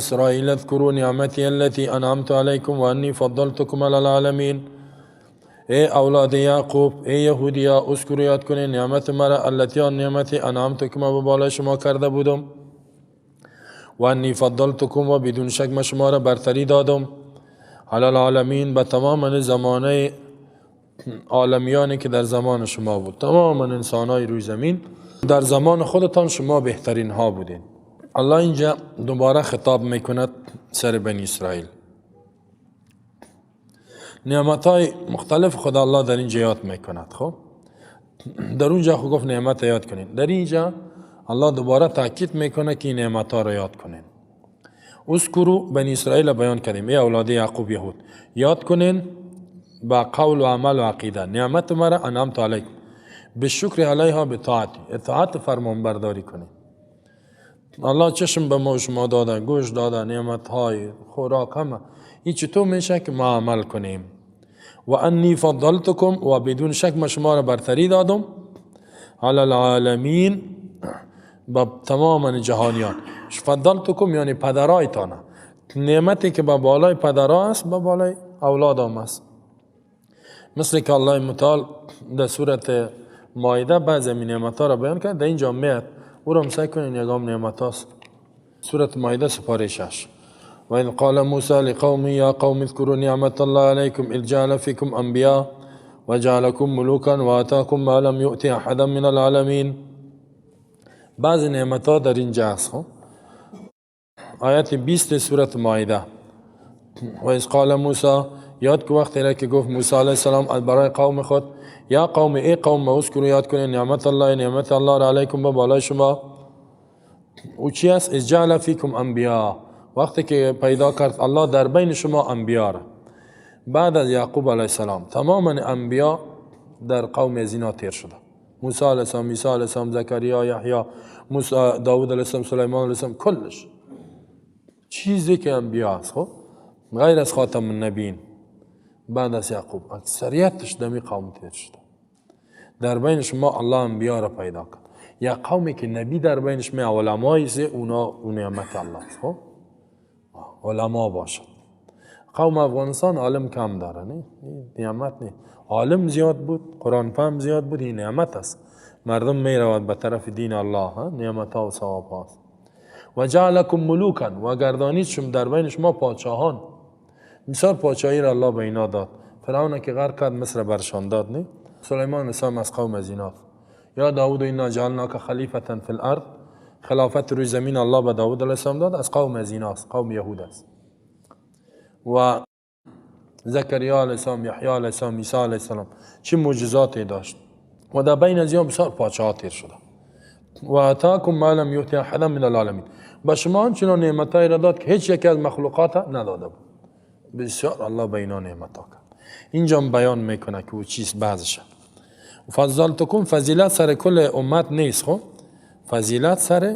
إسرائيل اذكروا نعمتي التي أنعمت عليكم وأني فضلتكم على العالمين. ای اولاد یعقوب، ای یهودیا، اذکروا یاد کنید نعمت مرا التي آن نعمتی انعمتکم و به بالای شما کرده بودم و انی فضلتکم و بدون شک من شما را برتری دادم علی العالمین، به تمام زمانه عالمیانی که در زمان شما بود، تمام انسانای روی زمین در زمان خودتان شما بهترین ها بودین. الله اینجا دوباره خطاب میکند سر بنی اسرائیل. نعمتهای مختلف خدا الله در اینجا یاد میکند. خب در اونجا خود گفت نعمت یاد کنین، در اینجا الله دوباره تاکید میکنه که نعمتها را یاد کنین. اذکروا بنی اسرائیل بیان کردیم، ای اولاد یعقوب یهود، یاد کنین با قول و عمل و عقیده نعمت مرا انعمت علیکم بالشکر علیها بطاعت، اطاعت فرمانبرداری کنین. الله چشم به ما شما داده، گوش داده، نعمتهای خوراک همه، این چطور میشه که ما عمل کنیم. و انی فضلتکم و بدون شک ما شما را برتری دادم علی العالمین، با تمام جهانیان. فضلتکم یعنی پدرایتان، نعمتی که با بالای پدرها است با بالای اولاد هم است. مثل که الله متعال در سورت مائده بعض از نعمتها را بیان کرد، در اینجا میاد او را مسعی کنین یکم نعمت هاست. سورت مائده سپاره 6. و اذ قال موسی لقومه یا قوم اذکروا نعمت الله علیکم اذ جعل فیکم انبیاء و جعلکم ملوکا و آتاکم ما لم یؤت احدا من العالمین. بعض نعمتها در اینجا است. آیت 20 سورت مائده. و اذ قال موسی، یاد که وقتی را که گفت موسی علیه السلام برای قوم خود، یا قوم ای قوم اذکروا یاد کنید نعمت الله، نعمت الله را علیکم به بالای شما. او چی است؟ اذ جعل فیکم انبیاء، وقتی که پیدا کرد الله در بین شما انبیاء را. بعد از یعقوب علیه السلام تمام انبیاء در قوم از اینا تیر شده. موسی علیه السلام، عیسی علیه السلام، زکریا، یحیی، داوود علیه السلام، سلیمان علیه السلام، کلش چیزی که انبیاء است. خب غیر از خاتم النبیین بعد از یعقوب اکثریتش دمی قوم تیر شده. در بین شما الله انبیاء را پیدا کرد. یا قومی که نبی در بینش می علمایی است، اونا اون نعمت الله است. خب علما باشد. قوم افغانستان عالم کم داره، نه نعمت نه. عالم زیاد بود، قرآن فهم زیاد بود، این نعمت است. مردم می رود به طرف دین الله، نعمت ها و ثواب هاست. و جعلکم ملوکا، و گردانید شما در بین شما پادشاهان. مثال پادشاهی را الله به اینا داد. فرعون که غرق کرد مصر برشان داد، نه؟ سلیمان السلام از قوم از اینا. یا داوود اینا جعلناک خلیفة فی الارض، خلافت روی زمین الله به داوود علیه السلام داد، از قوم از اینا است، قوم یهود است. و زکریا علیه السلام، یحیی علیه السلام، عیسی علیه السلام چه معجزاتی داشت و در بین از اینا بسیار پادشاه تیر شده. و آتاکم ما لم یؤت احدا من العالمین، به شما آنچنان نعمتایی را داد که هیچ یک از مخلوقات نداده بود. بسیار الله به اینا نعمتها کرد. اینجا بیان میکنه که او چیز بعضش. فضلتکم، فضیلت سر کل امت نیست. خب فضیلت سر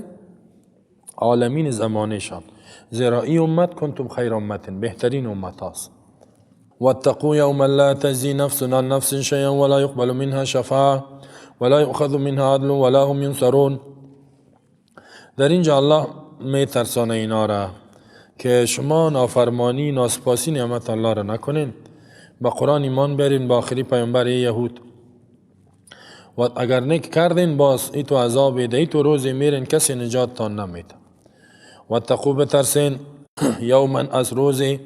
عالمین زمانشان، زیرا این امت کنتم خیر امت، بهترین امت است. واتقوا یوما لا تجزی نفس عن نفس شیئا ولا یقبل منها شفاعه ولا یؤخذ منها عدل ولا هم ینصرون. در اینجا الله می ترسانه اینا را که شما نافرمانی، ناسپاسی نعمت الله را نکنین، با قرآن ایمان بیارین، با آخری پیامبر یهود، و اگر نیک کردین باز ای تو عذاب ده، ای تو روزی میرین کسی نجات تان نمیده. واتقوا بترسین یوما، از روزی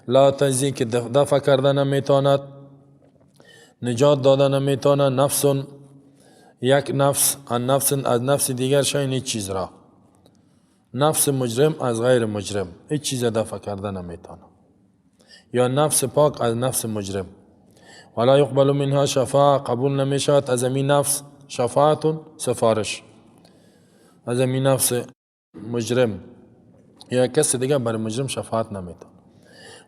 لا تجزی که دفع کرده نمیتاند، نجات داده نمیتاند، نفس یک نفس عن نفس از نفس دیگر شاین هیچ چیز را، نفس مجرم از غیر مجرم هیچ چیز دفع کرده نمیتاند، یا نفس پاک از نفس مجرم. ولا یقبل منها شفاعه، قبول نمیشود از این نفس شفاعت، سفارش، از این نفس مجرم یا کسی دیگه بر مجرم شفاعت نمیتونه.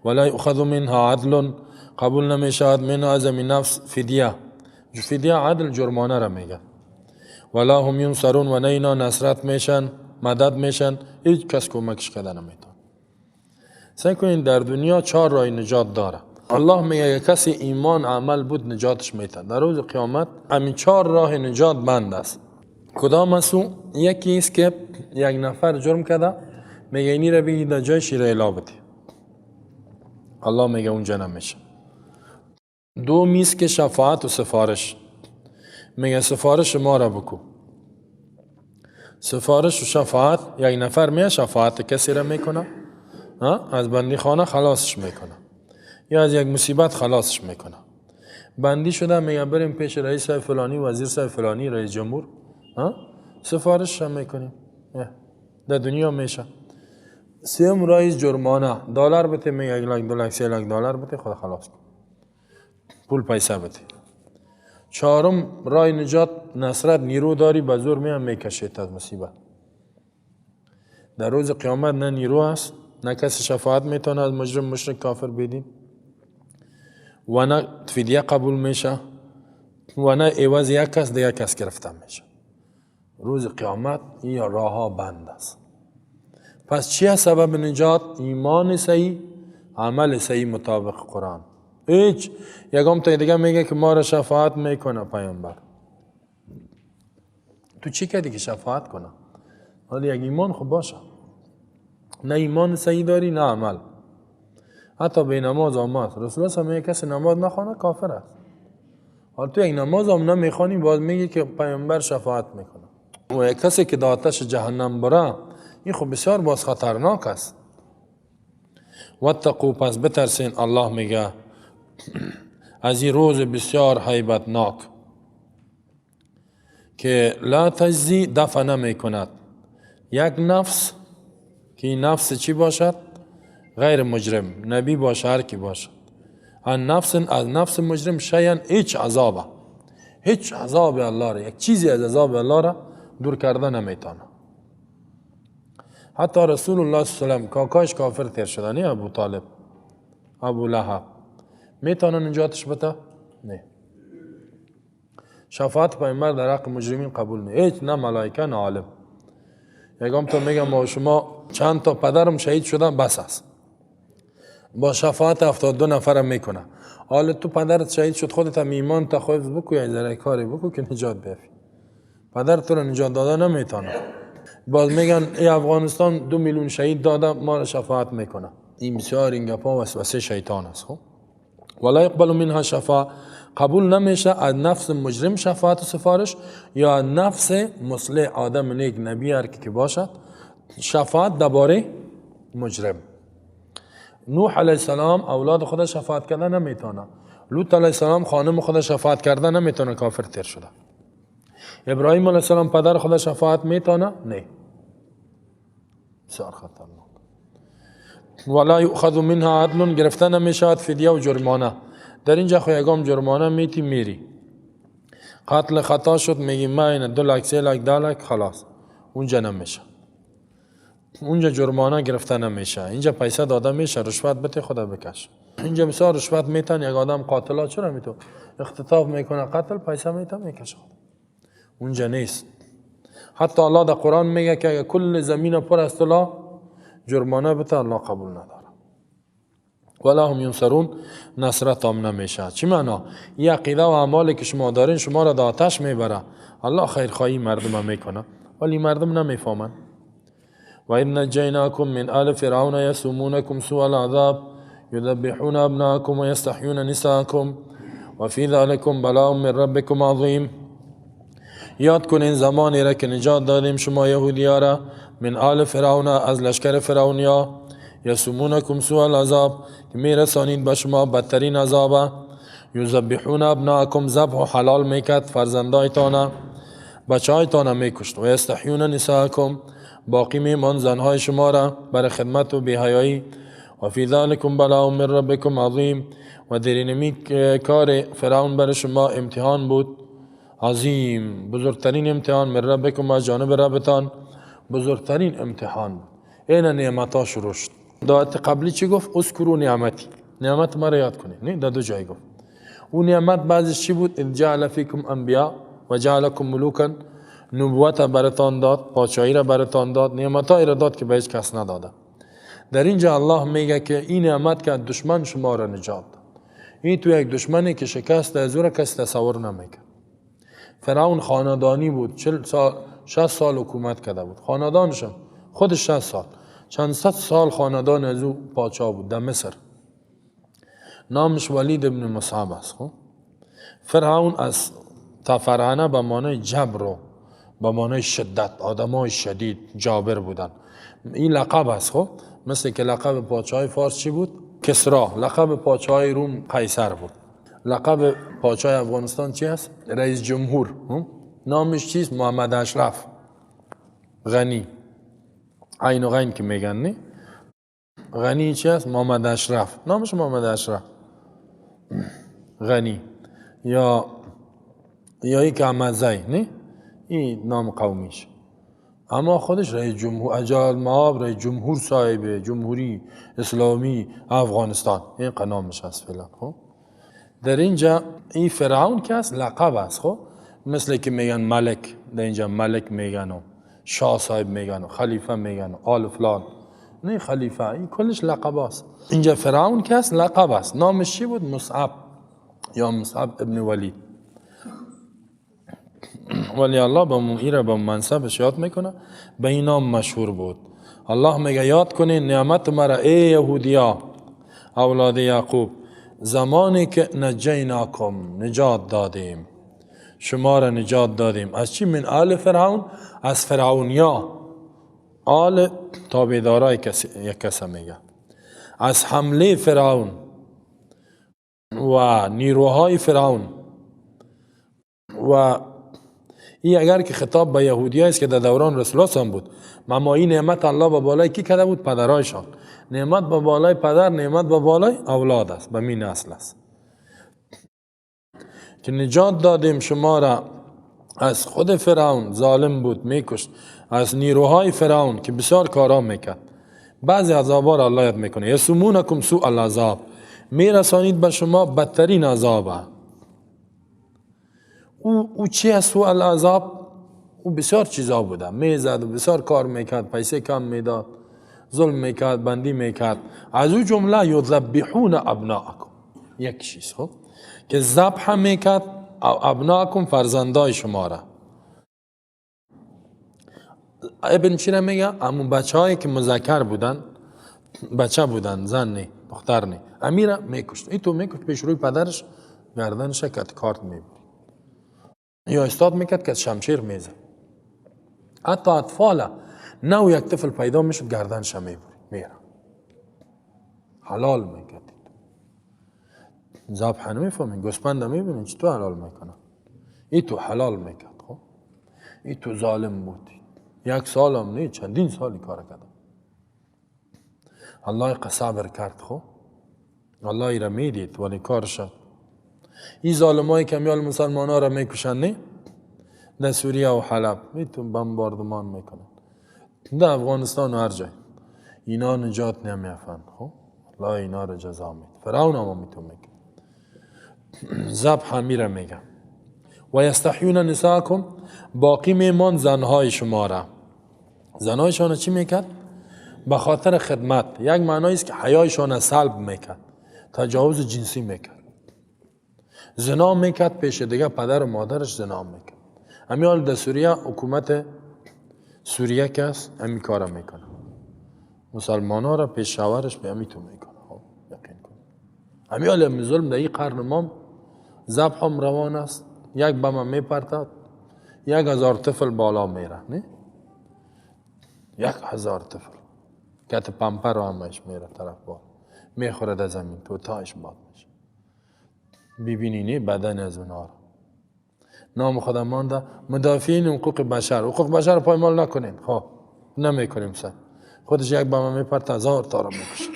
ولا یؤخذ منها عدل، قبول نمیشود منها از این نفس فدیه، فدیه عدل جرمانه را میگه. ولا هم ینصرون، و نه اینا نصرت میشن، مدد میشن، هیچ کس کمکش کرده نمیتونه. سعی کنین در دنیا 4 راه نجات داره. الله میگه کسی ایمان عمل بود نجاتش میده. در روز قیامت همین 4 راه نجات بند است. کدام است؟ یکی است که یک نفر جرم کرده، میگه اینی را بگی در جای شیر الا بدی. الله میگه اونجا نمیشه. دو میز که شفاعت و سفارش. میگه سفارش ما را بکو. سفارش و شفاعت، یک نفر میاد شفاعت کسی را میکنه، از بندی خانه خلاصش میکنه یا از یک مصیبت خلاصش میکنه. بندی شده میگه بریم پیش رئیس فلانی، وزیر صاحب فلانی، رئیس جمهور، سفارش هم میکنیم. در دنیا میشه. سوم رئیس جرمانه دلار بده، میگه 1 لک 2 لک 3 لک دلار بده، خدا خلاص کن، پول پیسه بده. چهارم رای نجات نصرت، نیرو داری به زور میام میکشید از مصیبت. در روز قیامت نه نیرو است، نه کسی شفاعت میتونه از مجرم مشرک کافر بدین و نه فدیه قبول میشه و نه عوض یک کس دیگه کس گرفته میشه. روز قیامت این راه ها بند است. پس چیه سبب نجات؟ ایمان صحیح، عمل صحیح مطابق قرآن. هیچ یکم تا دیگه میگه که ما را شفاعت میکنه پیامبر. تو چی کردی که شفاعت کنه؟ حالا یک ایمان خوب باشه. نه ایمان صحیح داری نه عمل. حتی به نماز آمد رسول الله میگه کسی نماز نخوانه کافر است. حالا تو یک نماز هم نمیخوانی باز میگی که پیامبر شفاعت میکنه. و یک کسی که در آتش جهنم بره این خب بسیار باز خطرناک است. واتقوا، پس بترسین. الله میگه از این روز بسیار هیبتناک که لا تجزی، دفع نمی کند یک نفس، که این نفس چی باشد؟ غیر مجرم، نبی باشه هر کی باشد، از نفس مجرم شیئا، هیچ عذابه، هیچ عذاب الله را، یک چیزی از عذاب الله را دور کرده نمیتونه. حتی رسول الله صلی الله علیه و سلم کاکاش کافر تیر شده، نه ابو طالب، ابو لهب، میتونه نجاتش بده؟ نه. شفاعت پیامبر در حق مجرمین قبول نه، هیچ، نه ملائکه نه عالم. یکم تو میگم ما شما چند تا پدرم شهید شدن بس است، با شفاعت 72 نفرم میکنه. حالا تو پدرت شهید شد، خودت هم ایمان تا حفظ بکو یا ذره کاری بکو که نجات بیافی. پدر تو رو نجات داده نمیتونه. باز میگن ای افغانستان 2 میلیون شهید داده، ما رو شفاعت میکنه. این بسیار این گپا وسوسه شیطان است. خب ولا يقبل منها شفاعه، قبول نمیشه از نفس مجرم شفاعت و سفارش یا نفس مصلح آدم نیک نبی هر کی که باشد شفاعت درباره مجرم. نوح علیه السلام اولاد خود شفاعت کرده نمیتونه. لوط علیه السلام خانم خود شفاعت کرده نمیتونه، کافر تیر شده. ابراهیم علیه السلام پدر خود شفاعت میتونه؟ نه. بسیار خطرناک. ولا یؤخذ منها عدل، گرفته نمیشود فدیه و جرمانه. در اینجا خو یگام جرمانه میتی میری. قتل خطا شد میگی ما این 2 لک 3 لک 10 لک خلاص، اونجا نمیشه. اونجا جرمانه گرفته نمیشه، اینجا پیسه داده میشه، رشوت بده خدا بکش. اینجا بسیار رشوت میتن، یک آدم قاتلا چرا میتو اختطاف میکنه قتل پیسه میتن میکشه، اونجا نیست. حتی الله در قرآن میگه که کل زمین پر است الله جرمانه بده، الله قبول نداره. ولا هم ینصرون، نصرت هم نمیشه. چی معنا؟ این عقیده و اعمالی که شما دارین شما را در آتش میبره. الله خیرخواهی مردم میکنه ولی مردم نمیفهمن. و اذ نجیناکم من آل فرعون یسومونکم سوء العذاب یذبحون ابناءکم و یستحیون نساءکم و فی ذلکم بلاء من ربکم عظیم. یاد کنین زمانی را که نجات دادیم شما یهودیا را من آل فرعون، از لشکر فرعونیا، یسومونکم سوء العذاب، که میرسانید به شما بدترین عذاب. یذبحون ابناءکم، ذبح و حلال میکرد فرزندایتان، بچه‌هایتان میکشت. و یستحیون نساءکم، باقی میمان زنهای شما را برای خدمت و بی‌حیایی. و فی ذلکم بلاء من ربکم عظیم، و در این کار فرعون برای شما امتحان بود عظیم، بزرگترین امتحان من ربکم، از جانب ربتان بزرگترین امتحان بود. این نعمتها شروع شد. دعایت قبلی چی گفت؟ اذکروا نعمتی، نعمت ما را یاد کنید. نه در 2 جای گفت. اون نعمت بعضش چی بود؟ اذ جعل فیکم انبیا و جعلکم ملوکا، نبوت براتان داد، پادشاهی را براتان داد، نعمتایی را داد که به هیچ کس نداده. در اینجا الله میگه که این نعمت که دشمن شما را نجات داد. این تو یک دشمنی که شکست از او کسی تصور نمیکنه. فرعون خاندانی بود، 60 سال حکومت کرده بود، خاندانشم خودش 60 سال. چند صد سال خاندان از او پادشاه بود در مصر. نامش ولید ابن مصعب است. خب فرعون از تفرعنه به معنای جبر و به معنای شدت، آدمای شدید جابر بودن. این لقب است. خب مثل که لقب پادشاه فارس چی بود؟ کسرا. لقب پادشاه روم قیصر بود. لقب پادشاه افغانستان چی است؟ رئیس جمهور. نامش چیست؟ محمد اشرف غنی. عین و غین که میگن نه؟ غنی چی است؟ محمد اشرف. نامش محمد اشرف غنی یا ای که احمدزی نه؟ این نام قومیش. اما خودش رئیس جمهور، اجال مآب رئیس جمهور صاحب جمهوری اسلامی افغانستان. این نامش هست فعلا. خب در اینجا این فرعون که است لقب است. خب مثل که میگن ملک، در اینجا ملک میگن و شاه صاحب میگن و خلیفه میگن و آل فلان. نه خلیفه، این کلش لقب است. اینجا فرعون که است لقب است. نامش چی بود؟ مصعب یا مصعب ابن ولید. ولی الله با ایره با منصبش یاد میکنه، به این نام مشهور بود. الله میگه یاد کنین نعمت مرا ای یهودیا اولاد یعقوب، زمانی که نجیناکم نجات دادیم، شما را نجات دادیم. از چی؟ من آل فرعون، از فرعونیا. آل تابعدارای یک کس میگه. از حمله فرعون و نیروهای فرعون. و این اگر که خطاب به یهودی است که در دوران رسول الله هم بود، اما این نعمت الله به بالای کی کرده بود؟ پدرایشان. نعمت به بالای پدر، نعمت به بالای اولاد است، به می نسل است. که نجات دادیم شما را از خود فرعون، ظالم بود میکشت، از نیروهای فرعون که بسیار کارا میکرد. بعضی عذابا را الله یاد میکنه. یسومونکم سوء العذاب، میرسانید به شما بدترین عذاب. او چی است سوء العذاب؟ او بسیار چیزا بوده، میزد و بسیار کار میکرد، پیسه کم میداد، ظلم میکرد، بندی میکرد. از او جمله یذبحون ابناءکم، یک چیز خب که ذبح میکرد ابناءکم، فرزندای شما را. ابن چی را میگه؟ همون بچه هایی که مذکر بودن، بچه بودن، زن نی دختر نی، امیره میکشت. این تو میکشت پیش روی پدرش، گردنش کت کارت میبرد یا استاد میکرد که شمشیر میزد. حتی اطفال نو یک طفل پیدا میشد گردنش میبرد میره حلال میکرد. ذبح نمیفهمین، گوسفند میبینین چطور حلال میکنه؟ ای تو حلال میکرد. خب ای تو ظالم بود. یک سال هم نه، چندین سالی کار کرد. الله صبر کرد. خب الله ای را میدید ولی کار شد. این ظالمایی که میال مسلمان ها را میکشن نه؟ در سوریه و حلب میتون بمباردمان میکنن، در افغانستان و هر جای. اینا نجات نمیافند. خب الله اینا را جزا میده. فرعون هم میتون میگه ذبح میره میگه. و یستحیون نساءکم، باقی میمان زنهای شما را. زنهایشان چی میکرد؟ به خاطر خدمت. یک معنی است که حیایشان سلب میکرد، تجاوز جنسی میکرد، زنا میکرد پیش دیگه پدر و مادرش زنا میکرد. همیال در سوریه حکومت سوریه که است همی کارا میکنه، مسلمان ها را پیش شوهرش به همی تو میکنه. یقین کن همیال همی ظلم در این قرن ما ذبح هم روان است. یک بم میپرتد 1000 طفل بالا میره نه؟ 1000 طفل کت پمپر رو همش میره طرف بار میخوره در زمین تو تایش باد میشه. ببینی نه بدن از اونها رو. نام خدا مانده مدافعین حقوق بشر. حقوق بشر رو پایمال نکنین. خب نمیکنیم سر خودش یک بم میپرد 1000 تا رو میکشه.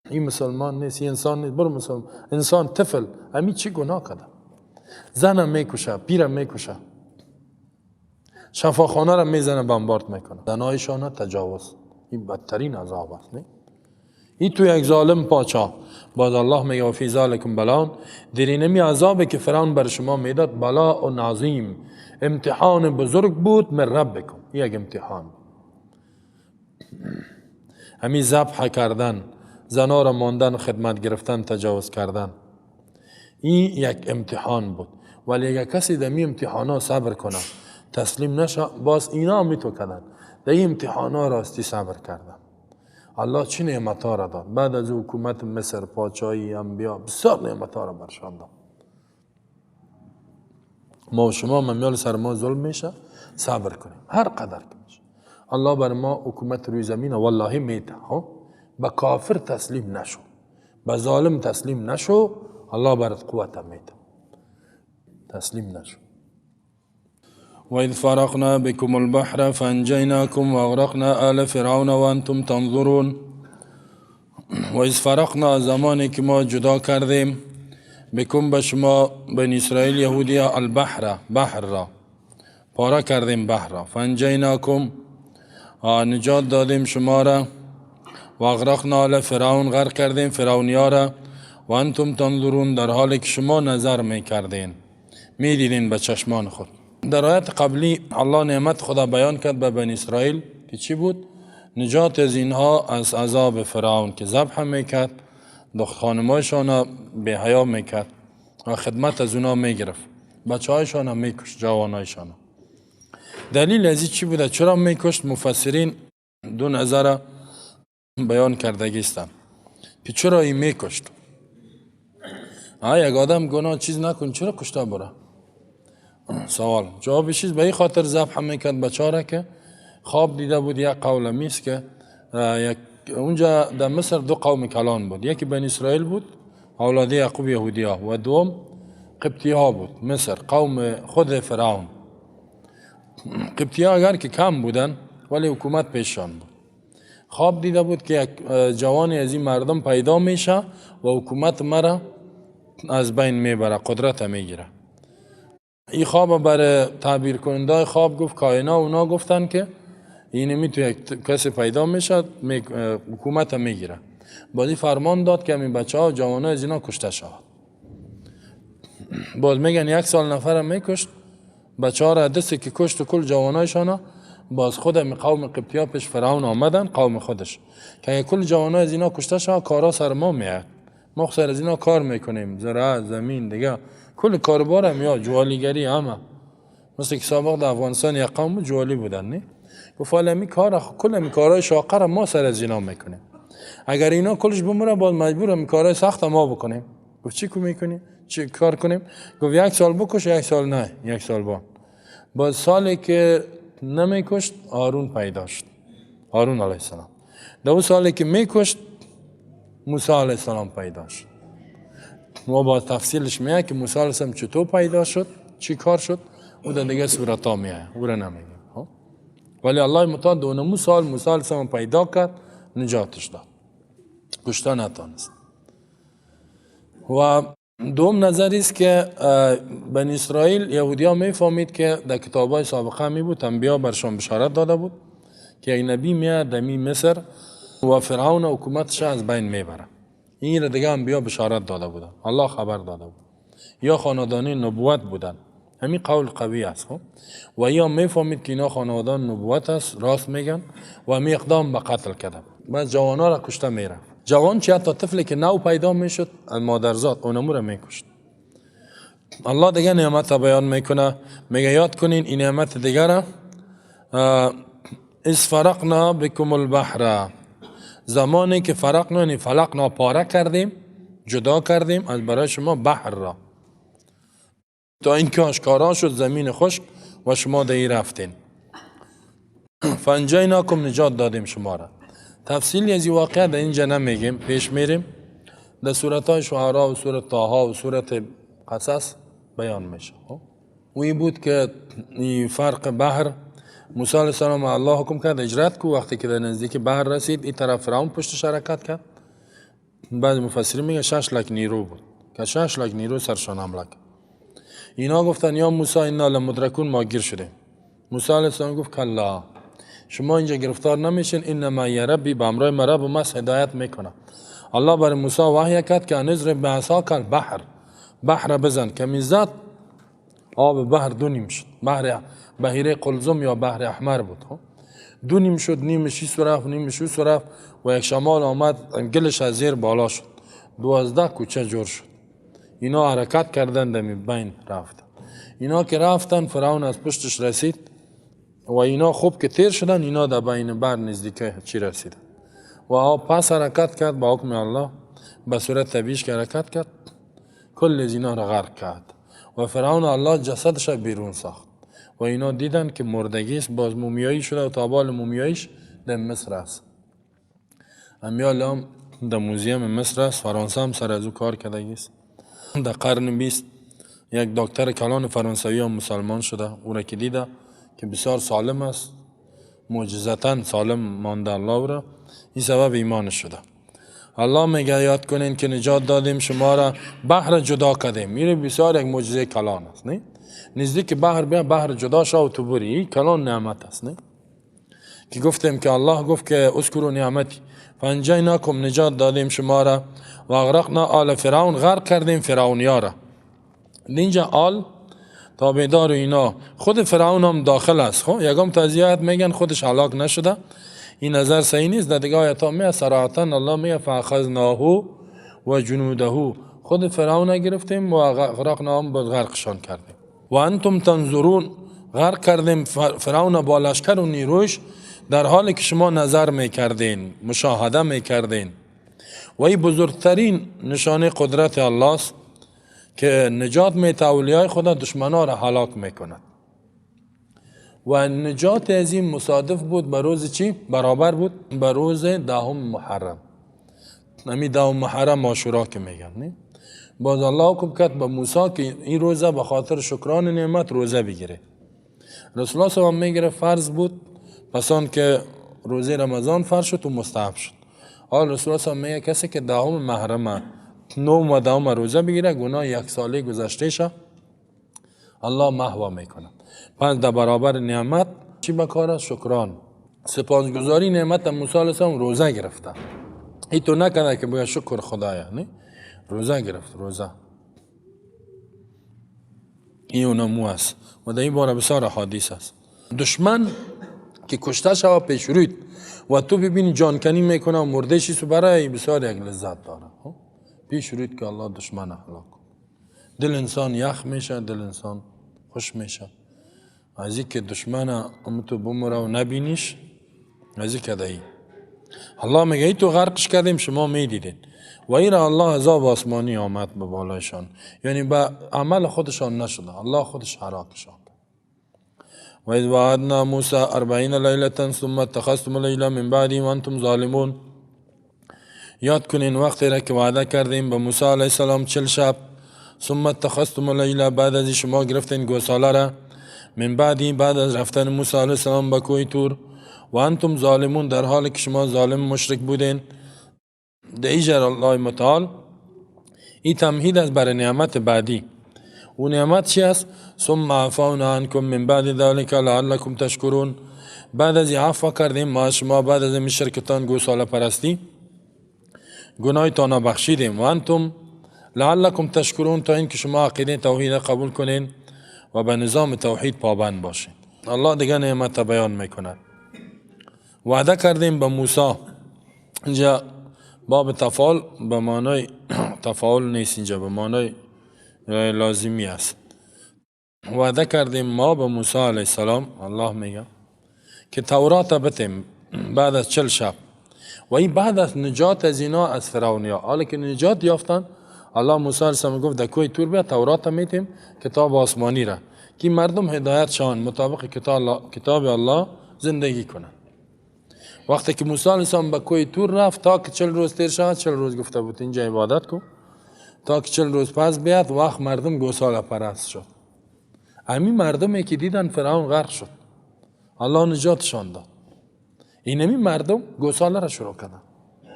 این مسلمان نیست، این انسان نیست. برو مسلمان انسان طفل همین چی گناه کرده؟ زنم میکشه، پیرم میکشه، شفاخانه را میزنه، بمبارد میکنه. زنایشان تجاوز. این بدترین عذاب است نه؟ این تو یک ظالم پادشاه. باز الله میگه و فی ذالکم بلاء، در اینمی عذابی که فرعون بر شما میداد بلاء عظیم، امتحان بزرگ بود من ربکم. یک امتحان. همین ذبح کردن، زنا را ماندن، خدمت گرفتن، تجاوز کردن، این یک امتحان بود. ولی اگر کسی در این امتحانا صبر کنه، تسلیم نشه، باز اینا هم میتو کردن. در این امتحانا راستی صبر کردم. الله چه نعمتها را داد. بعد از حکومت مصر، پادشاهی، انبیا، بسیار نعمتها را برشان داد. ما و شما ممیال سر ما ظلم میشه، صبر کنیم هر قدر که میشه. الله بر ما حکومت روی زمین والله میده. به کافر تسلیم نشو، به ظالم تسلیم نشو، الله برات قوت میده. تسلیم نشو. وإذ فرقنا بكم البحر فانجيناكم واغرقنا آل فرعون وانتم تنظرون. وإذ فرقنا زمانی که ما جدا کردیم بکم به شما بنی اسرائیل یهودیا البحر بحر را پاره کردیم بحر را فانجیناکم نجات دادیم شما را و اغرقنا آل فرعون غرق کردیم فرعونیا را و انتم تنظرون در حالی که شما نظر می کردین می دیدین به چشمان خود. در آیت قبلی الله نعمت خدا بیان کرد به بنی اسرائیل که چی بود؟ نجات از اینها از عذاب فرعون که ذبح میکرد، دختر خانمایشان به حیا میکرد و خدمت از اونا میگرفت، بچه هایشان میکشت، جوانایشان. دلیل از چی بوده؟ چرا میکشت؟ مفسرین دو نظر بیان کردگی هستند که چرا این میکشت. یک آدم گناه چیز نکن چرا کشته بره؟ سوال جوابش به این خاطر ذبح میکرد بچه را که خواب دیده بود. یک قول میست که اونجا در مصر دو قوم کلان بود، یکی بنی اسرائیل بود اولاد یعقوب یهودی ها و دوم قبطی ها بود مصر قوم خود فرعون. قبطی ها اگر که کم بودن ولی حکومت پیششان بود. خواب دیده بود که یک جوانی از این مردم پیدا میشه و حکومت مرا از بین میبره، قدرت میگیره. این خواب برای تعبیر کننده خواب گفت کائنا اونا گفتن که این میتونه کسی پیدا میشه حکومت میگیره. بازی فرمان داد که این بچه ها و جوان ها از اینا کشته شود. باز میگن 1 سال نفر میکشت بچه ها را دستی که کشت و کل جوانایشان. باز خود قوم قبطی ها پیش فرعون آمدن قوم خودش که کل جوان ها از اینا کشته شود کارا سر ما میاد، ما خسر از اینا کار میکنیم، زراعت زمین دیگه کل کاربار هم یا جوالیگری همه. مثل که سابق در افغانستان یک قوم جوالی بودن نه؟ گفت حالا می کار کل می کارهای شاقه را ما سر از اینا میکنیم، اگر اینا کلش بمونه باز مجبور می کارهای سخت ما بکنیم. گفت چی میکنیم؟ چی کار کنیم؟ گفت 1 سال بکش 1 سال نه 1 سال باز سالی که نمیکشت هارون پیدا شد، هارون علیه السلام. 2 سالی که میکشت موسی علیه السلام پیدا شد. و با تفصیلش میاد که موسی علیه السلام چطور پیدا شد، چی کار شد، او در دیگه صورت ها میاد، او را نمیگه. ولی الله متعال 2 سال موسی علیه السلام پیدا کرد، نجاتش داد، کشته نتانست. و دوم نظری است که بنی اسرائیل یهودی ها میفهمید که در کتاب های سابقه می بود انبیا برشان بشارت داده بود که یک نبی میاد در مصر و فرعون حکومتش از بین میبره. این را دیگه انبیا بشارت داده بودن، الله خبر داده بود، یا خاندانی نبوت بودن. همین قول قوی است. و یا میفهمید که اینا خاندان نبوت است، راست میگن و می اقدام به قتل کردن. بس جوانا را کشته میره. جوان چه حتی طفلی که نو پیدا میشد مادرزاد اونمو را میکشت. الله دیگه نعمت بیان میکنه، میگه یاد کنین این نعمت دیگه را اذ فرقنا بكم البحر، زمانی که فرقنا یعنی فلقنا پاره کردیم، جدا کردیم از برای شما بحر را تا اینکه آشکارا شد زمین خشک و شما در این رفتین. فانجیناکم، نجات دادیم شما را. تفصیلی از این واقعه در اینجا نمیگیم، پیش میریم در سورت های شعراء و سورت طه و سورت قصص بیان میشه. و این بود که این فرق بحر موسی علیه السلام الله حکم کرد اجرات کو. وقتی که در نزدیک بحر رسید این طرف فرعون پشتش حرکت کرد. بعض مفسرین میگه 6 لک نیرو بود که 6 لک نیرو سرشان حمله کرد. اینا گفتن یا موسی انا لمدرکون، ما گیر شدیم. موسی علیه السلام گفت کلا، شما اینجا گرفتار نمیشین، انما یا ربی، به امر من رب ما هدایت میکنه. الله بر موسی وحی کرد که انضرب بعصاک البحر، بحر بزن که میزد آب بحر دو نیم شد. بحیره قلزم یا بحر احمر بود. دو نیم شد، نیمشی سرف نیمشی سرف و یک شمال آمد گلش از زیر بالا شد. 12 کوچه جور شد. اینا حرکت کردن دمی بین رفتن. اینا که رفتن فرعون از پشتش رسید و اینا خوب که تیر شدن، اینا در بین بر نزدیک چی رسیدن و آب پس حرکت کرد با حکم الله، به صورت طبیعیش که حرکت کرد، کل از اینا را غرق کرد و فرعون الله جسدش بیرون ساخت و اینا دیدن که مردگی است، باز مومیایی شده و تابال مومیاییش در مصر است. امیال هم در موزیم مصر است، فرانسه هم سر از او کار کردگی است. در قرن 20 یک دکتر کلان فرانسوی هم مسلمان شده، او را که دیده که بسیار سالم است، معجزتاً سالم مانده الله را، این سبب ایمانش شده. الله میگه یاد کنین که نجات دادیم شما را، بحر جدا کردیم. میره بسیار یک معجزه کلان است، نه؟ نزدیک بحر بیا، بحر جدا شو تو بری، این کلان نعمت است، نه؟ که گفتیم که الله گفت که اذکروا نعمتی فانجیناکم، نجات دادیم شما را و اغرقنا آل فرعون، غرق کردیم فرعونیا را. اینجا آل تابعدار اینا، خود فرعون هم داخل است. خب یکم تعزیت میگن خودش هلاک نشده، این نظر صحیح نیست. در دیگه آیات ها میگه صراحتا الله میگه فاخذناه و جنوده، خود فرعون گرفتیم و اغرقناهم، غرقشان کردیم. و انتم تنظرون، غرق کردیم فرعون با لشکر و نیروش در حالی که شما نظر میکردین، مشاهده میکردین. و این بزرگترین نشانه قدرت الله است که نجات میته اولیای خدا دشمنا را هلاک میکند. و نجات از این مصادف بود به روز چی؟ برابر بود به روز 10 محرم. نمی 10 محرم عاشورا که میگن، نه؟ باز الله حکم کرد به موسی که این روزه به خاطر شکران نعمت روزه بگیره. رسول الله صلی الله علیه و میگیره، فرض بود، پسان که روزه رمضان فرض شد و مستحب شد. حال رسول الله صلی الله علیه و میگه کسی که 10 محرم 9 و 10 روزه بگیره، گناه 1 ساله گذشته شه الله محو میکنه. پس در برابر نعمت چی بکاره؟ شکران، سپاسگزاری. نعمت موسی علیه السلام روزه گرفته، این تو نکنه که بگه شکر خدایا، نه؟ روزه گرفت، روزه. این اونمو است و در این باره بسیار حدیث است. دشمن که کشته شوه پیش روید و تو ببینی جانکنی میکنه و مرده شیست، برای بسیار یک لذت داره. پیش روید که الله دشمن هلاک، دل انسان یخ میشه، دل انسان خوش میشه از این که دشمن هم تو بمره و نبینیش. از این که دهی الله میگه ای تو غرقش کردیم شما میدیدین و این را الله عذاب آسمانی آمد به بالایشان، یعنی به عمل خودشان نشده، الله خودش حراکشان. و اذ وعدنا موسی 40 لیلة ثم اتخذتم العجل من بعده وانتم ظالمون. یاد کنین وقتی را که وعده کردیم به موسی علیه السلام 40 شب، ثم اتخذتم العجل، بعد از شما گرفتین گوساله را، من بعدی، بعد از رفتن موسی علیه السلام به کوه طور، و انتم ظالمون، در حالی که شما ظالم مشرک بودین. دیجر الله متعال این تمهید است برای نعمت بعدی. و نعمت چی است؟ ثم عفونا عنکم من بعد ذلک لعلکم تشکرون، بعد از عفو کردیم ما شما بعد از مشرکتان گوساله پرستی گناهتان بخشیدیم. و انتم لعلکم تشکرون، تا اینکه شما عقیده توحید قبول کنین و به نظام توحید پابند باشین. الله دیگه نعمت بیان میکند. وعده کردیم به موسی، اینجا باب تفاعل به معنای تفاعل نیست، اینجا به معنای لازمی است. وعده کردیم ما به موسی علیه السلام، الله میگه که تورات بتیم بعد از 40 شب، و این بعد از نجات از اینا از فرعونیا. حالا که نجات یافتن، الله موسی علیه السلام گفت در کوه طور بیا تورات میتیم، کتاب آسمانی را، که مردم هدایت شان مطابق کتاب الله زندگی کنند. وقتی که موسی علیه السلام به کوه طور رفت، تا که 40 روز تیر شد، 40 روز گفته بود اینجا عبادت کو، تا که 40 روز پس بیاد، وقت مردم گوساله پرست شد. همین مردمی که دیدن فرعون غرق شد، الله نجاتشان داد. اینمی مردم گوساله را شروع کردن،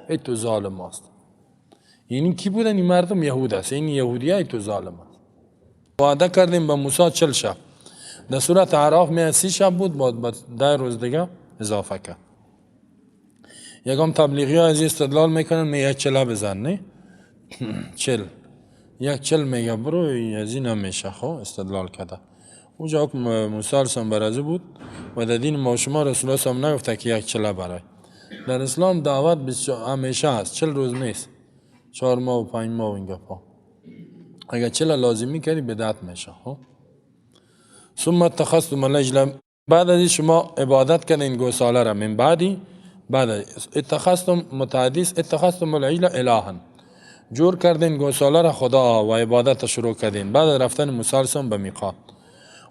ای تو ظالم است. این کی بودن؟ این مردم یهود است، این یهودی ای تو ظالم است. وعده کردیم به موسی 40 شب، در صورت اعراف می 30 شب بود، بعد 10 روز دیگه اضافه کرد. یکم تبلیغی ها از استدلال میکنن، می یک 40 بزن، نه 40 یک 40 میگه برو از این نمیشه. خب استدلال کرده اونجا حکم موسی علیه برازه بود و در دین ما شما رسول الله هم نگفته که یک 40 برای. در اسلام دعوت همیشه هست، 40 روز نیست، 4 ماه و 5 ماه و اینگه پا. اگر 40 لازمی کردی بدعت میشه. ثم اتخذتم العجل بعد از شما عبادت کردین گوساله را، من بعدی بعد اتخذتم متحدث اتخذتم العجل الها، جور کردین گوساله را خدا و عبادت شروع کردین بعد رفتن موسی به میقات.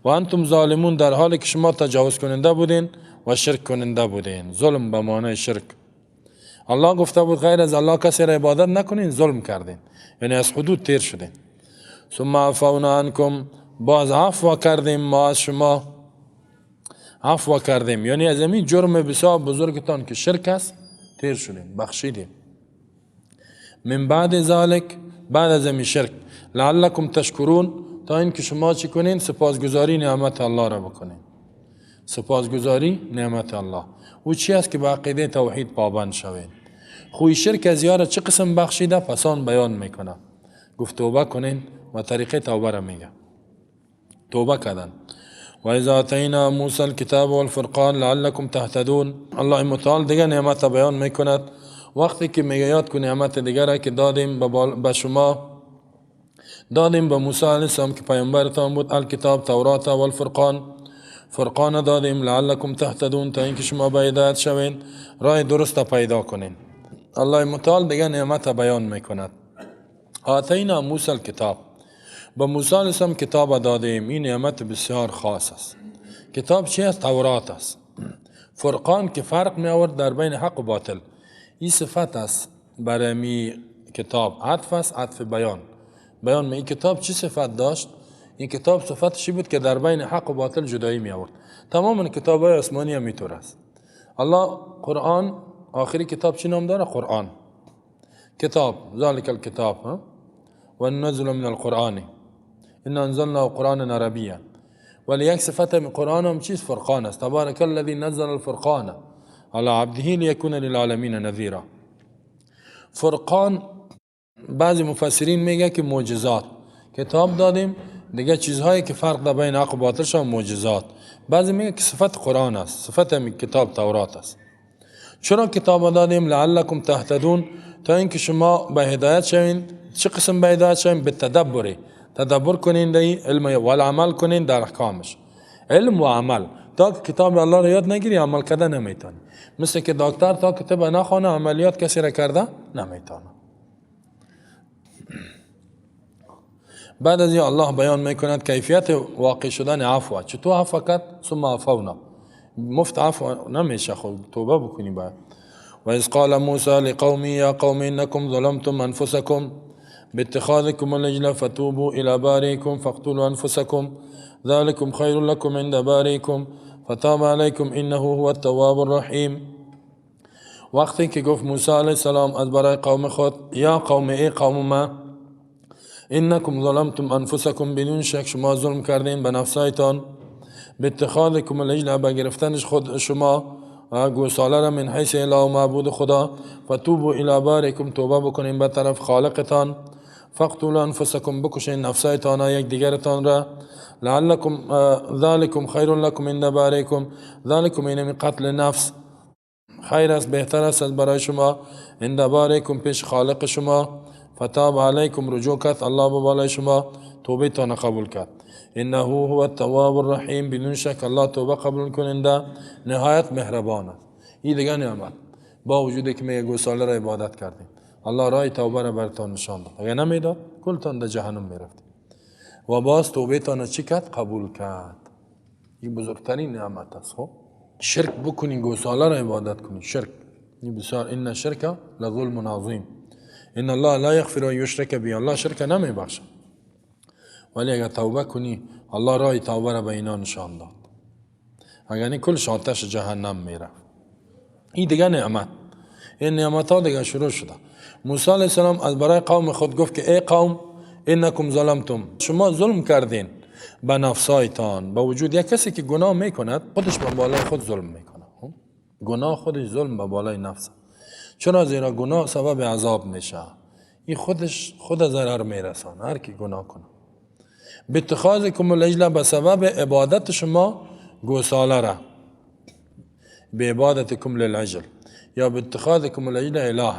و انتم ظالمون، در حالی که شما تجاوز کننده بودین و شرک کننده بودین. ظلم به معنای شرک. الله گفته بود غیر از الله کسی را عبادت نکنین، ظلم کردین، یعنی از حدود تیر شدین. ثم عفونا عنکم، باز عفو کردیم ما از شما، عفو کردیم یعنی از این جرم بسیار بزرگتان که شرک است تیر شدیم، بخشیدیم. من بعد ذلك، بعد از این شرک، لعلکم تشکرون، تا اینکه شما چی کنین؟ سپاسگزاری نعمت الله را بکنین. سپاسگزاری نعمت الله و چی است که با عقیده توحید پابند شوین. خوی شرک از یار چه قسم بخشیده پسان بیان میکنه. گفت توبه کنین و طریقه توبه را میگه. توبه کردن. و اذا اتینا موسی الکتاب والفرقان لعلکم تهتدون. الله متعال دیگه نعمت بیان میکند وقتی که میگه یاد کن نعمت دیگر که دادیم به شما، دادیم به موسی علیه السلام که پیامبرتان بود، الکتاب تورات و الفرقان، فرقان دادیم لعلکم تهتدون، تا اینکه شما به هدایت شوین، راه درست پیدا کنین. الله متعال دیگه نعمت بیان میکند. آتینا موسی الکتاب، به موسی علیه السلام کتاب دادیم. این نعمت بسیار خاص است. کتاب چی است؟ تورات است. فرقان که فرق می آورد در بین حق و باطل. این صفت است برای می کتاب، عطف است، عطف بیان. بیان می این کتاب چی صفت داشت؟ این کتاب صفتشی بود که در بین حق و باطل جدایی می آورد. تمام کتاب های آسمانی هم اینطور است. الله قرآن آخری کتاب چی نام داره؟ قرآن. کتاب ذالک الکتاب و ننزل من القرآن ان انزلنا قرآنا عربیا. ولی یک صفت من قرآن هم چیز؟ فرقان است. تبارک الذی نزل الفرقان على عبده لیکون للعالمین نذیرا. فرقان بعضی مفسرین میگه که معجزات. کتاب دادیم دیگه چیزهایی که فرق در بین حق و باطل شد معجزات. بعضی میگه که صفت قرآن است، صفت می کتاب تورات است. چرا کتاب دادیم؟ لعلکم تهتدون، تا اینکه شما به هدایت شوین. چه قسم به هدایت شوین؟ به تدبر کنین در علم و عمل کنین در احکامش. علم و عمل. تا که کتاب الله را یاد نگیری عمل کرده نمیتونی. مثل که دکتر تا کتاب نخونه عملیات کسی را کرده نمیتونه. بعد از این الله بیان میکند کیفیت واقع شدن عفو. چطور عفو کرد؟ ثم عفونا. مفت عفو نمیشه، خود توبه بکنی باید. و اذ قال موسی لقومه یا قوم انکم ظلمتم انفسکم باتخاذكم العجل فتوبوا الى بارئكم فاقتلوا انفسكم ذلكم خير لكم عند بارئكم فتاب عليكم انه هو التواب الرحیم. وقتی که گفت موسی علیه السلام از برای قوم خود، یا قوم ای قوم ما، انکم ظلمتم انفسکم، بدون شک شما ظلم کردین به نفسایتان، باتخاذکم العجل، به گرفتنش خود شما گوساله را من حیث اله معبود خدا، فتوبوا الی بارئکم، توبه بکنین به طرف خالقتان، فاقتلوا انفسکم، بکشین نفسایتان یک دیگرتان را، لعلکم ذالکم خیر لکم عند بارئکم، ذالکم این قتل نفس خیر است، بهتر است از برای شما، عند بارئکم پیش خالق شما، فتاب علیکم، رجوع کرد الله به بالای شما، توبه تان قبول کرد. انه هو التواب الرحیم، بدون شک الله توبه قبول کننده نهایت مهربان است. این دیگه نعمت. با وجودی که میگه گوساله را عبادت کردیم، الله راه توبه را برتان نشان داد. اگه نمیداد کلتان در جهنم میرفتید. و باز توبه تان چی کرد؟ قبول کرد. این بزرگترین نعمت است. خب شرک بکنین، گوساله را عبادت کنین، شرک این بسیار، ان الشرک لظلم عظیم، ان الله لا یغفر ان یشرک به، الله شرک نمیبخشه. ولی اگر توبه کنی الله راه توبه را به اینا نشان داد. اگر نه کل آتش جهنم میره. این دیگه نعمت. این نعمت ها دیگه شروع شده. موسی علیه السلام از برای قوم خود گفت که ای قوم انکم ظلمتم، شما ظلم کردین به نفسایتان. با وجود یک کسی که گناه میکند خودش به بالای خود ظلم میکنه. گناه خودش ظلم به بالای نفس. چرا؟ زیرا گناه سبب عذاب میشه. این خود ضرر میرسانه هر کی گناه کنه. باتخاذکم العجل، به سبب عبادت شما گوساله را، به عبادتکم للعجل، یا باتخاذکم العجل الها،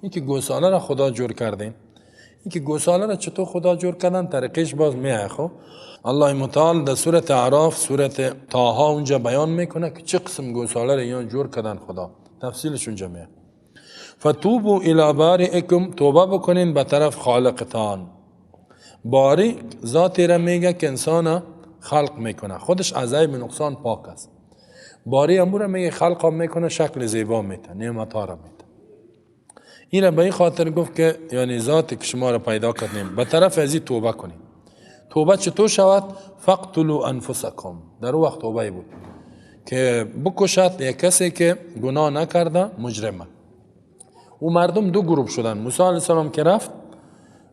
این که گوساله را خدا جور کردین. این که گوساله را چطور خدا جور کردن طریقش باز میایه. خب الله متعال در سورت اعراف سورت طه اونجا بیان میکنه که چه قسم گوساله را اینا جور کردن خدا، تفصیلش اونجا میاد. فتوبوا الی بارئکم، توبه بکنین به طرف خالقتان. باری ذاتی را میگه که انسان خلق میکنه، خودش از عیب نقصان پاک است. باری امور میگه خلق هم میکنه، شکل زیبا میده، نعمت ها را میده. این را به این خاطر گفت که یعنی ذاتی که شما را پیدا کردیم به طرف ازی توبه کنیم. توبه چطور شود؟ فقتلوا انفسکم، در وقت توبه بود که بکشد یک کسی که گناه نکرده مجرمه. او مردم دو گروه شدن. موسی علیه السلام که رفت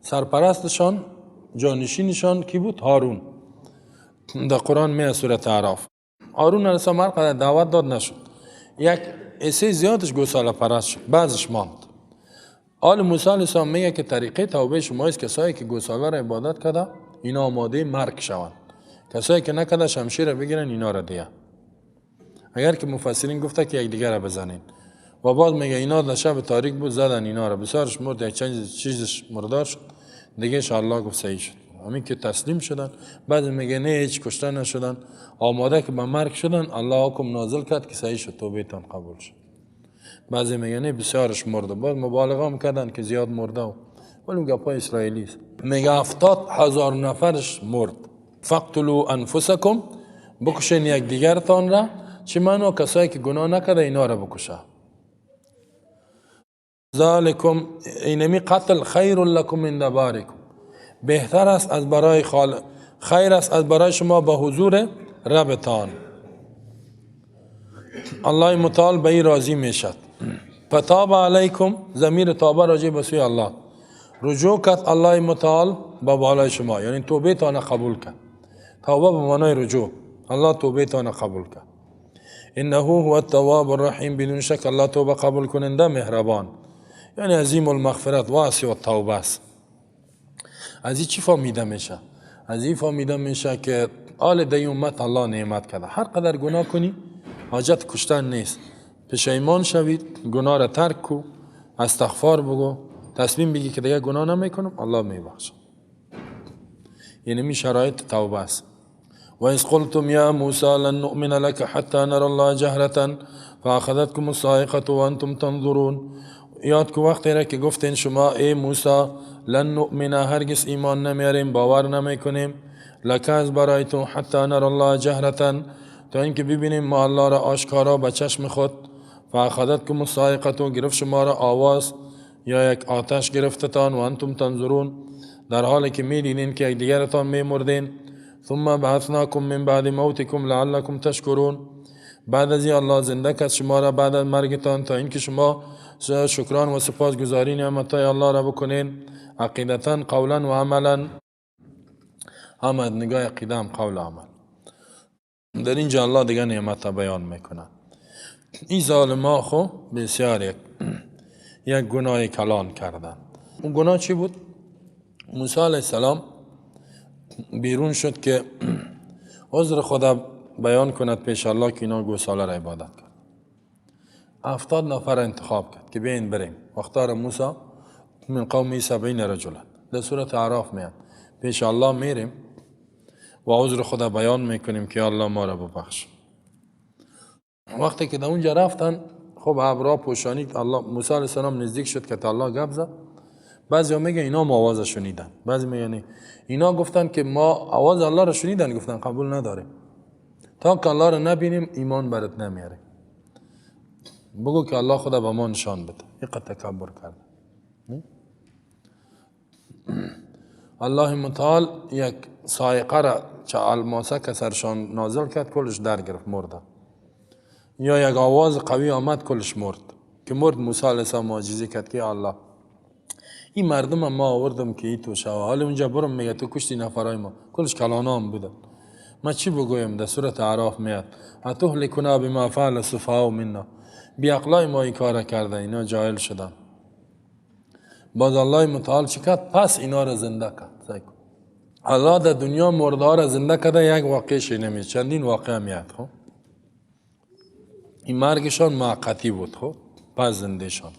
سرپرستشان جانشینشان کی بود؟ هارون. در قرآن میاد سورت اعراف. هارون علیه السلام هر قدر دعوت داد نشد، یک عیسی زیادش گوساله پرست شد، بعضش ماند. آل موسی علیه السلام میگه که طریقه توبه شما است کسایی که گوساله را عبادت کرده اینا آماده مرگ شوند، کسایی که نکرده شمشیر بگیرن اینا را دیه. اگر که مفسرین گفته که یک دیگر را بزنین و بعد میگه اینا در شب تاریک بود زدن اینا را، بسیارش مرد، یک چند چیزش مردار شد دیگه. انشاءالله گفت صحیح شد. همین که تسلیم شدن، بعد میگه نه هیچ کشته نشدن، آماده که به مرگ شدن، الله حکم نازل کرد که صحیح شد، توبهتان قبول شد. بعضی میگه نه بسیارش مرده، بعد مبالغه هم کردن که زیاد مرده، ولی گپای اسرائیلی است. میگه 70,000 نفرش مرد. فقتلوا انفسکم، بکشین یک دیگرتان را. چه معنی؟ کسایی که گناه نکرده اینا را بکشه. ذالکم، اینمی قتل خیر لکم عند بارکم، بهتر است از برای خیر است از برای شما به حضور ربتان. الله متعال به این راضی میشد. فتاب علیکم، ضمیر توبه راجع به سوی الله رجوع کرد الله متعال به بالای شما، یعنی توبه تان قبول کرد. توبه به معنای رجوع، الله توبه تان قبول کرد. انه هو التواب الرحیم، بدون شک الله توبه قبول کننده مهربان، یعنی عظیم المغفرت واسع التوبه است. از این چی فهمیده میشه؟ از این فهمیده میشه که آل دی امت الله نعمت کرده. هر قدر گناه کنی حاجت کشتن نیست، پشیمان شوید، گناه را ترک کو، استغفار بگو، تصمیم بگی که دیگه گناه نمیکنم، الله میبخشه. یعنی می شرایط توبه است. و اذ قلتم یا موسی لن نؤمن لك حتى نرى الله جهرة فاخذتكم الصاعقة وانتم تنظرون. یاد کو وقتی را که گفتین شما ای موسی لن نؤمن، هرگز ایمان نمیاریم، باور نمیکنیم، لک از برای تو، حتی نرى الله جهرة، تا اینکه ببینیم ما الله را آشکارا به چشم خود. فاخذتكم الصاعقة، گرفت شما را آواز یا یک آتش گرفتتان، و انتم تنظرون، در حالی که میدینین که یک دیگرتان میمردین. ثم بعثناکم من بعد موتکم لعلکم تشکرون، بعد از این الله زنده کرد شما را بعد از مرگتان تا اینکه شما شکران و سپاسگزاری نعمتهای الله را بکنین، عقیدتا قولا و عملا، هم از نگاه عقیده هم قول و عمل. در اینجا الله دیگه نعمت بیان میکنه. این ظالما خو بسیار یک گناه کلان کردن. اون گناه چی بود؟ موسی علیه السلام بیرون شد که عذر خدا بیان کند پیش الله که اینا گوساله را عبادت کرد. 70 نفر انتخاب کرد که بیاین بریم. واختار موسی من قوم 70 رجلا، در سورت اعراف میاد. پیش الله میریم و عذر خدا بیان میکنیم که الله ما را ببخش. وقتی که در اونجا رفتن، خب ابرا پوشانی الله موسی علیه السلام نزدیک شد که تا الله گپ زد. بعضی ها میگن اینا ما آواز شنیدن، بعضی میگن اینا گفتن که ما آواز الله را شنیدن، گفتن قبول نداریم، تا که الله را نبینیم ایمان برات نمیاره. بگو که الله خدا به ما نشان بده. اینقدر تکبر کرد. الله متعال یک صاعقه را چه الماسه که سرشان نازل کرد کلش در گرفت، مرده. یا یک آواز قوی آمد کلش مرد. که مرد موسی علیه السلام معجزه کرد که الله این مردم ما آوردم که ای تو شوا، حالا اونجا برم میگه تو کشتی نفرای ما، کلش کلانام بودن. ما چی بگویم؟ در سورت اعراف میاد اتهلکنا بما فعل السفهاء منا، بی عقلای ما این کار کرده، اینا جاهل شدن. باز الله متعال چی کرد؟ پس اینا را زنده کرد. الله در دنیا مرده را زنده کرده، یک واقع شی نمید، چندین واقع میاد. خب این مرگشان موقتی بود، خب پس زنده شان.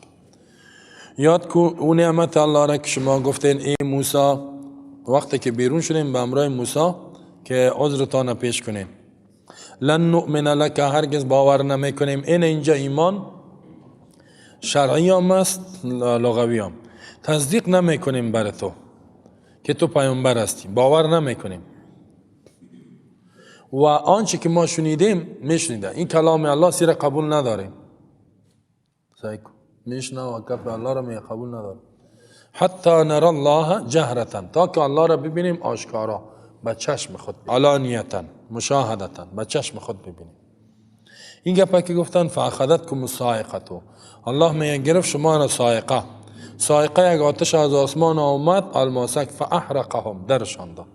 یاد کو اون نعمت الله را که شما گفتین ای موسی وقتی که بیرون شدیم به امرای موسی که عذرتان پیش کنین. لن نؤمن لك هرگز باور نمیکنیم. اینجا ایمان شرعی هم است لغوی هم. تصدیق نمیکنیم بر تو که تو پیامبر هستی، باور نمیکنیم. و آنچه که ما شنیدیم میشنیده این کلام الله سیر قبول نداریم. سایکو میشنه و کف الله را می قبول نداریم. حتی نر الله جهرتا تا که الله را ببینیم آشکارا به چشم خود، علانیتا مشاهدتا به چشم خود ببینیم. این گپا که گفتن فاخذتکم الصاعقه، الله می گرفت شما را صاعقه. صاعقه یک آتش از آسمان آمد الماسک فاحرقهم درشان داد،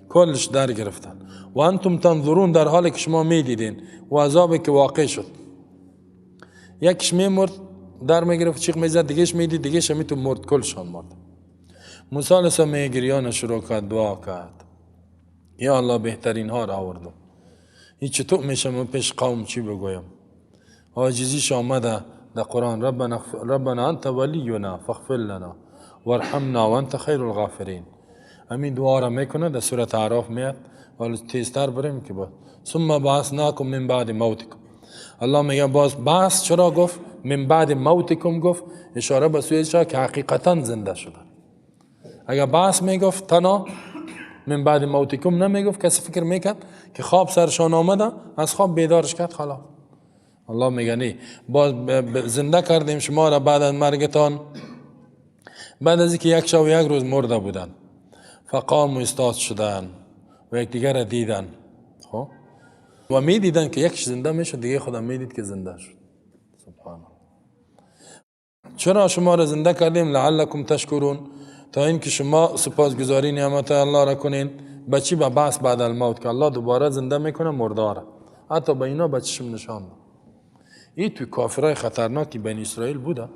کلش در گرفتن. و انتم تنظرون در حالی که شما می دیدین و عذابی که واقع شد. یکش می مرد در می گرفت چیخ می زد، دیگهش می دید، دیگهش می تو مرد، کلشان مرد. موسی علیه السلام می گریان شروع کرد، دعا کرد یا الله بهترین ها را آوردم، این چطور میشه من پیش قوم چی بگویم؟ عاجزیش آمده در قرآن ربنا انت ولینا فاغفر لنا وارحمنا وانت خیر الغافرین. همین دعا را میکنه در سورة اعراف میاد. ولی تیزتر بریم که با ثم بعثناکم من بعد موتکم. الله میگه باز بعث چرا گفت؟ من بعد موتکم گفت اشاره به سوی که حقیقتا زنده شدن. اگر بعث میگفت تنها من بعد موتکم نمیگفت، کسی فکر میکرد که خواب سرشان آمده از خواب بیدارش کرد خلاص. الله میگه نه، باز زنده کردیم شما را بعد از مرگتان، بعد از اینکه یک شب و یک روز مرده بودن. فقام و استاد شدن و یکدیگر را دیدن. خب و می دیدن که یکش زنده میشه، دیگه خدا می دید که زنده شد. سبحان الله. چرا شما را زنده کردیم؟ لعلکم تشکرون، تا اینکه شما سپاسگزاری نعمت الله را کنین. بچی به بعث بعد الموت که الله دوباره زنده میکنه مرداره. حتی به اینا بچشم نشان داد. این توی کافرای خطرناکی بنی اسرائیل بوده.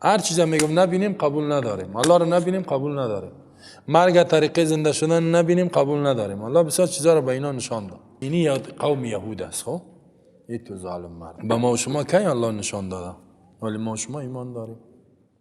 هر چیزا میگم نبینیم قبول نداریم، الله را نبینیم قبول نداریم، مرگ طریقه زنده شدن نبینیم قبول نداریم. الله بسیار چیزا را به اینا نشان داد. اینی قوم یهود است. خب این تو ظالم مرد به ما و شما کی الله نشان داده؟ ولی ما و شما ایمان داریم.